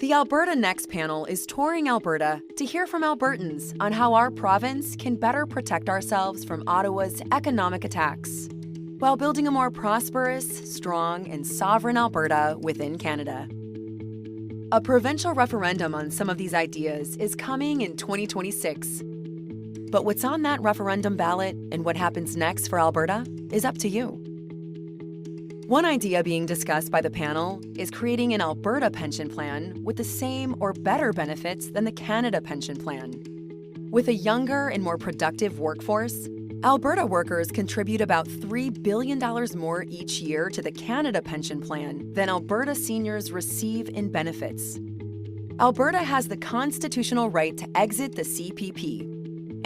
The Alberta Next panel is touring Alberta to hear from Albertans on how our province can better protect ourselves from Ottawa's economic attacks, while building a more prosperous, strong, and sovereign Alberta within Canada. A provincial referendum on some of these ideas is coming in 2026. But what's on that referendum ballot and what happens next for Alberta is up to you. One idea being discussed by the panel is creating an Alberta Pension Plan with the same or better benefits than the Canada Pension Plan. With a younger and more productive workforce, Alberta workers contribute about $3 billion more each year to the Canada Pension Plan than Alberta seniors receive in benefits. Alberta has the constitutional right to exit the CPP.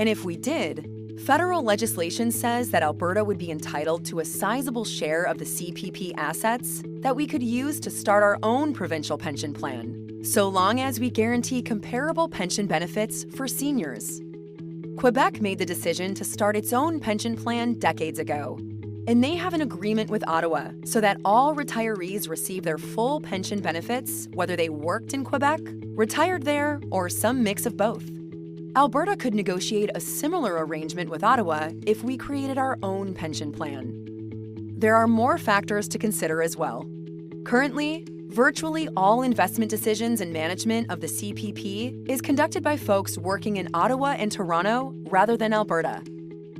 And if we did, federal legislation says that Alberta would be entitled to a sizable share of the CPP assets that we could use to start our own provincial pension plan, so long as we guarantee comparable pension benefits for seniors. Quebec made the decision to start its own pension plan decades ago, and they have an agreement with Ottawa so that all retirees receive their full pension benefits whether they worked in Quebec, retired there, or some mix of both. Alberta could negotiate a similar arrangement with Ottawa if we created our own pension plan. There are more factors to consider as well. Currently, virtually all investment decisions and management of the CPP is conducted by folks working in Ottawa and Toronto rather than Alberta.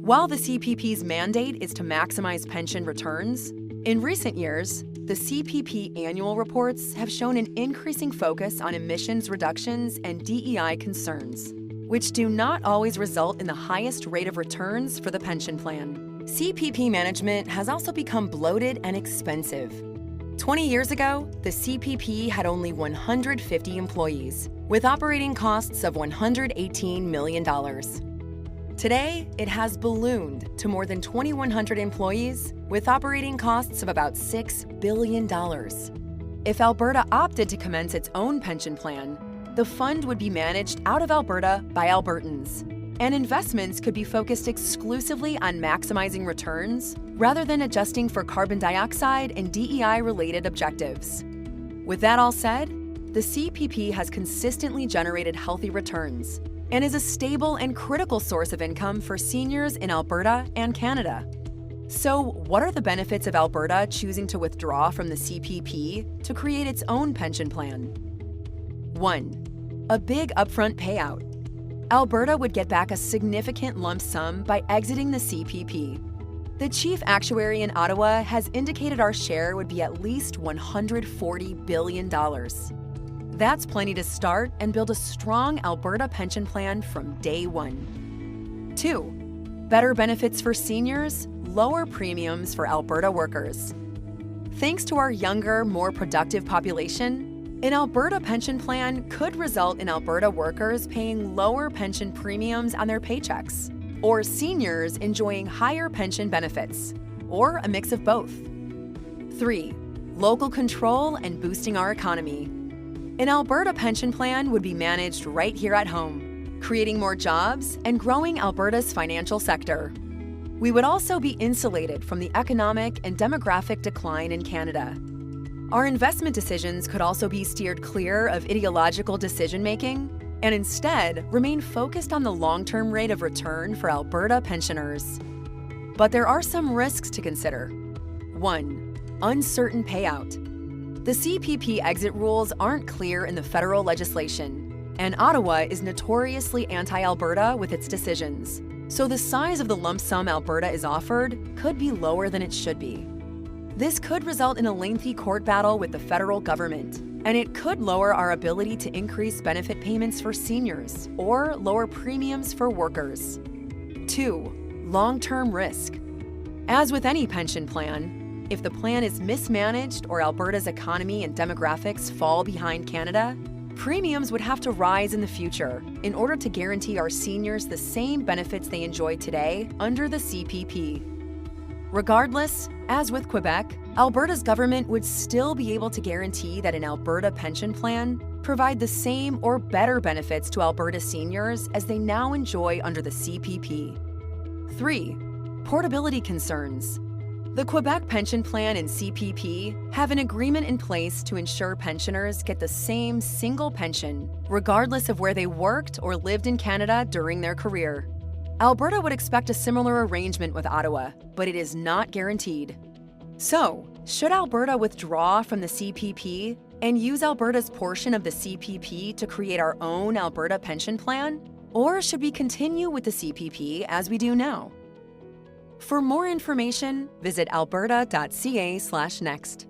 While the CPP's mandate is to maximize pension returns, in recent years, the CPP annual reports have shown an increasing focus on emissions reductions and DEI concerns, which do not always result in the highest rate of returns for the pension plan. CPP management has also become bloated and expensive. 20 years ago, the CPP had only 150 employees, with operating costs of $118 million. Today, it has ballooned to more than 2,100 employees, with operating costs of about $6 billion. If Alberta opted to commence its own pension plan, the fund would be managed out of Alberta by Albertans, and investments could be focused exclusively on maximizing returns rather than adjusting for carbon dioxide and DEI-related objectives. With that all said, the CPP has consistently generated healthy returns and is a stable and critical source of income for seniors in Alberta and Canada. So, what are the benefits of Alberta choosing to withdraw from the CPP to create its own pension plan? 1. A big upfront payout. Alberta would get back a significant lump sum by exiting the CPP. The chief actuary in Ottawa has indicated our share would be at least $140 billion. That's plenty to start and build a strong Alberta pension plan from day one. 2. Better benefits for seniors, lower premiums for Alberta workers. Thanks to our younger, more productive population, an Alberta pension plan could result in Alberta workers paying lower pension premiums on their paychecks, or seniors enjoying higher pension benefits, or a mix of both. 3. Local control and boosting our economy. An Alberta pension plan would be managed right here at home, creating more jobs and growing Alberta's financial sector. We would also be insulated from the economic and demographic decline in Canada. Our investment decisions could also be steered clear of ideological decision-making and instead remain focused on the long-term rate of return for Alberta pensioners. But there are some risks to consider. 1. Uncertain payout. The CPP exit rules aren't clear in the federal legislation, and Ottawa is notoriously anti-Alberta with its decisions, so the size of the lump sum Alberta is offered could be lower than it should be. This could result in a lengthy court battle with the federal government, and it could lower our ability to increase benefit payments for seniors or lower premiums for workers. 2. Long-term risk. As with any pension plan, if the plan is mismanaged or Alberta's economy and demographics fall behind Canada, premiums would have to rise in the future in order to guarantee our seniors the same benefits they enjoy today under the CPP. Regardless, as with Quebec, Alberta's government would still be able to guarantee that an Alberta pension plan provide the same or better benefits to Alberta seniors as they now enjoy under the CPP. 3. Portability concerns. The Quebec Pension Plan and CPP have an agreement in place to ensure pensioners get the same single pension, regardless of where they worked or lived in Canada during their career. Alberta would expect a similar arrangement with Ottawa, but it is not guaranteed. So, should Alberta withdraw from the CPP and use Alberta's portion of the CPP to create our own Alberta Pension Plan? Or should we continue with the CPP as we do now? For more information, visit alberta.ca/next.